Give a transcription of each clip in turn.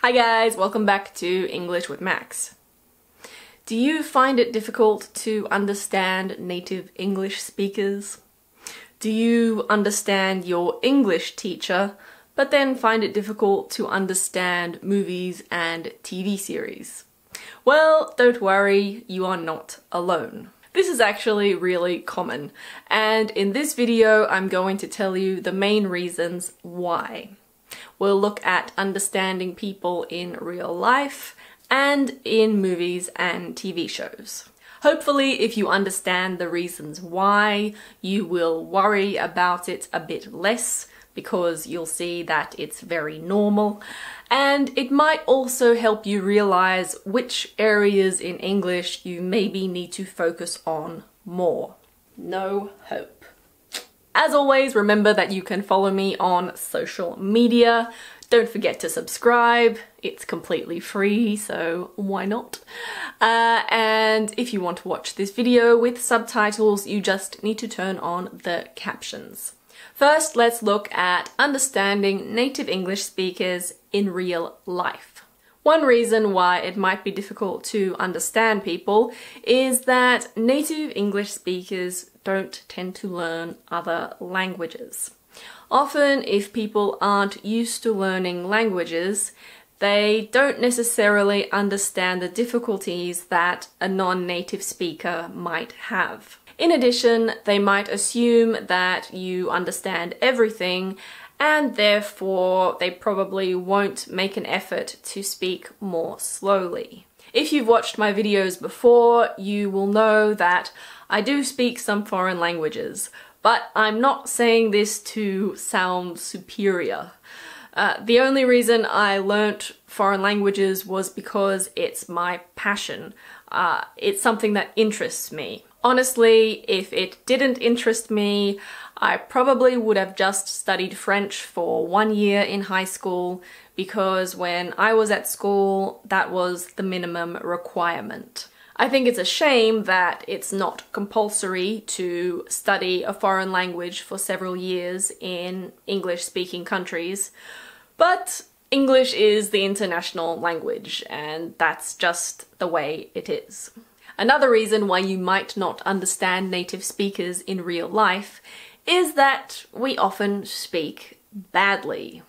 Hi guys, welcome back to English with Max. Do you find it difficult to understand native English speakers? Do you understand your English teacher, but then find it difficult to understand movies and TV series? Well, don't worry, you are not alone. This is actually really common, and in this video I'm going to tell you the main reasons why. We'll look at understanding people in real life and in movies and TV shows. Hopefully, if you understand the reasons why, you will worry about it a bit less because you'll see that it's very normal, and it might also help you realize which areas in English you maybe need to focus on more. No hope. As always, remember that you can follow me on social media. Don't forget to subscribe. It's completely free, so why not? And if you want to watch this video with subtitles, you just need to turn on the captions. First, let's look at understanding native English speakers in real life. One reason why it might be difficult to understand people is that native English speakers don't tend to learn other languages. Often, if people aren't used to learning languages, they don't necessarily understand the difficulties that a non-native speaker might have. In addition, they might assume that you understand everything, and therefore they probably won't make an effort to speak more slowly. If you've watched my videos before, you will know that I do speak some foreign languages, but I'm not saying this to sound superior. The only reason I learnt foreign languages was because it's my passion. It's something that interests me. Honestly, if it didn't interest me, I probably would have just studied French for 1 year in high school, because when I was at school, that was the minimum requirement. I think it's a shame that it's not compulsory to study a foreign language for several years in English-speaking countries, but English is the international language, and that's just the way it is. Another reason why you might not understand native speakers in real life is that we often speak badly.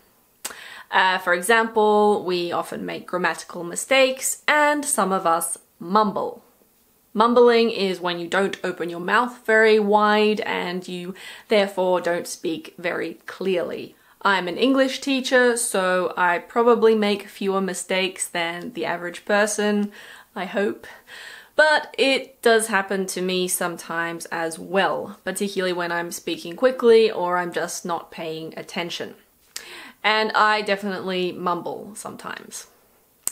For example, we often make grammatical mistakes, and some of us mumble. Mumbling is when you don't open your mouth very wide and you therefore don't speak very clearly. I'm an English teacher, so I probably make fewer mistakes than the average person, I hope. But it does happen to me sometimes as well, particularly when I'm speaking quickly or I'm just not paying attention. And I definitely mumble sometimes.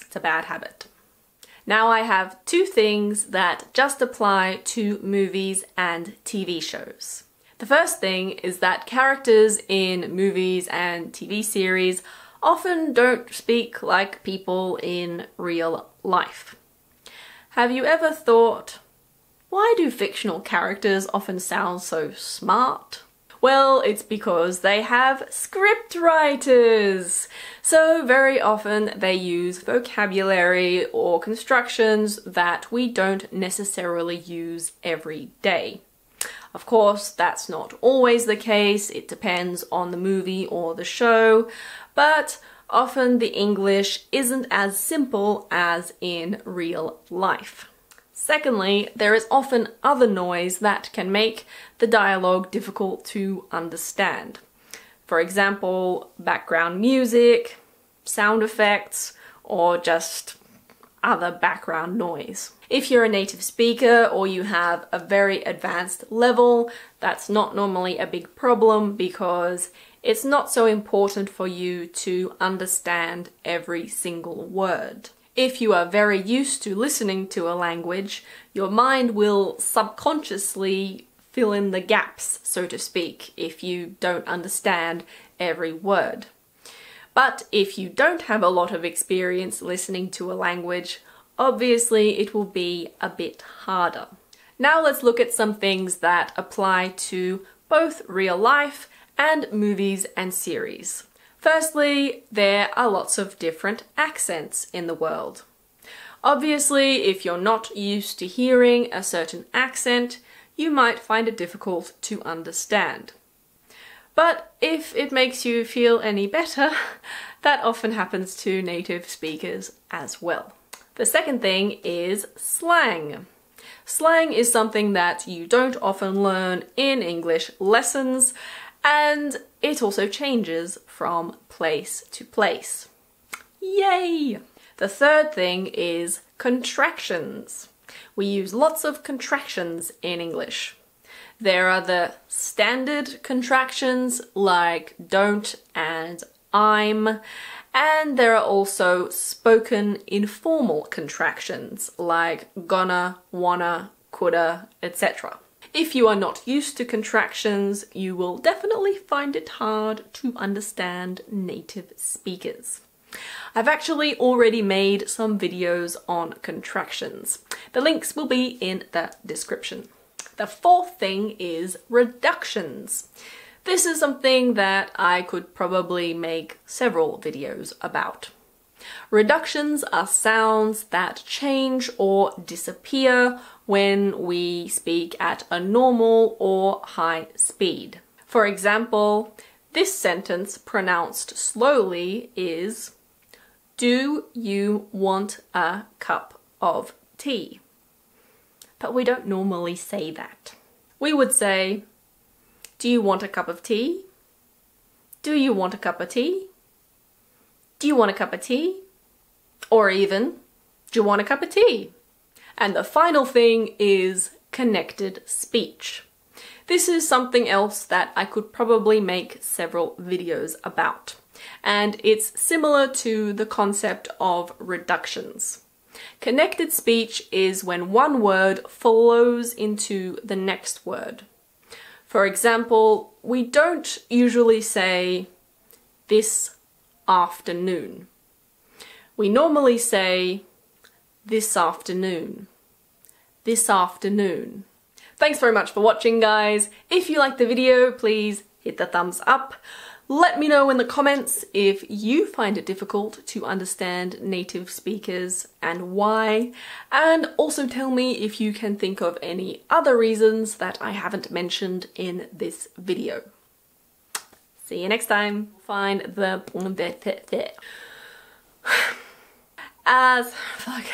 It's a bad habit. Now I have two things that just apply to movies and TV shows. The first thing is that characters in movies and TV series often don't speak like people in real life. Have you ever thought, why do fictional characters often sound so smart? Well, it's because they have script writers. So very often they use vocabulary or constructions that we don't necessarily use every day. Of course, that's not always the case. It depends on the movie or the show, but often the English isn't as simple as in real life. Secondly, there is often other noise that can make the dialogue difficult to understand. For example, background music, sound effects, or just other background noise. If you're a native speaker or you have a very advanced level, that's not normally a big problem because it's not so important for you to understand every single word. If you are very used to listening to a language, your mind will subconsciously fill in the gaps, so to speak, if you don't understand every word. But if you don't have a lot of experience listening to a language, obviously it will be a bit harder. Now let's look at some things that apply to both real life and movies and series. Firstly, there are lots of different accents in the world. Obviously, if you're not used to hearing a certain accent, you might find it difficult to understand. But if it makes you feel any better, that often happens to native speakers as well. The second thing is slang. Slang is something that you don't often learn in English lessons, and it also changes from place to place. Yay! The third thing is contractions. We use lots of contractions in English. There are the standard contractions like don't and I'm, and there are also spoken informal contractions like gonna, wanna, coulda, etc. If you are not used to contractions, you will definitely find it hard to understand native speakers. I've actually already made some videos on contractions. The links will be in the description. The fourth thing is reductions. This is something that I could probably make several videos about. Reductions are sounds that change or disappear when we speak at a normal or high speed. For example, this sentence pronounced slowly is, do you want a cup of tea? But we don't normally say that. We would say, do you want a cup of tea? Do you want a cup of tea? Do you want a cup of tea? Or even, do you want a cup of tea? And the final thing is connected speech. This is something else that I could probably make several videos about. And it's similar to the concept of reductions. Connected speech is when one word flows into the next word. For example, we don't usually say this afternoon. We normally say this afternoon. This afternoon. Thanks very much for watching, guys. If you liked the video, please hit the thumbs up. Let me know in the comments if you find it difficult to understand native speakers and why, and also tell me if you can think of any other reasons that I haven't mentioned in this video. See you next time. Find the as fuck.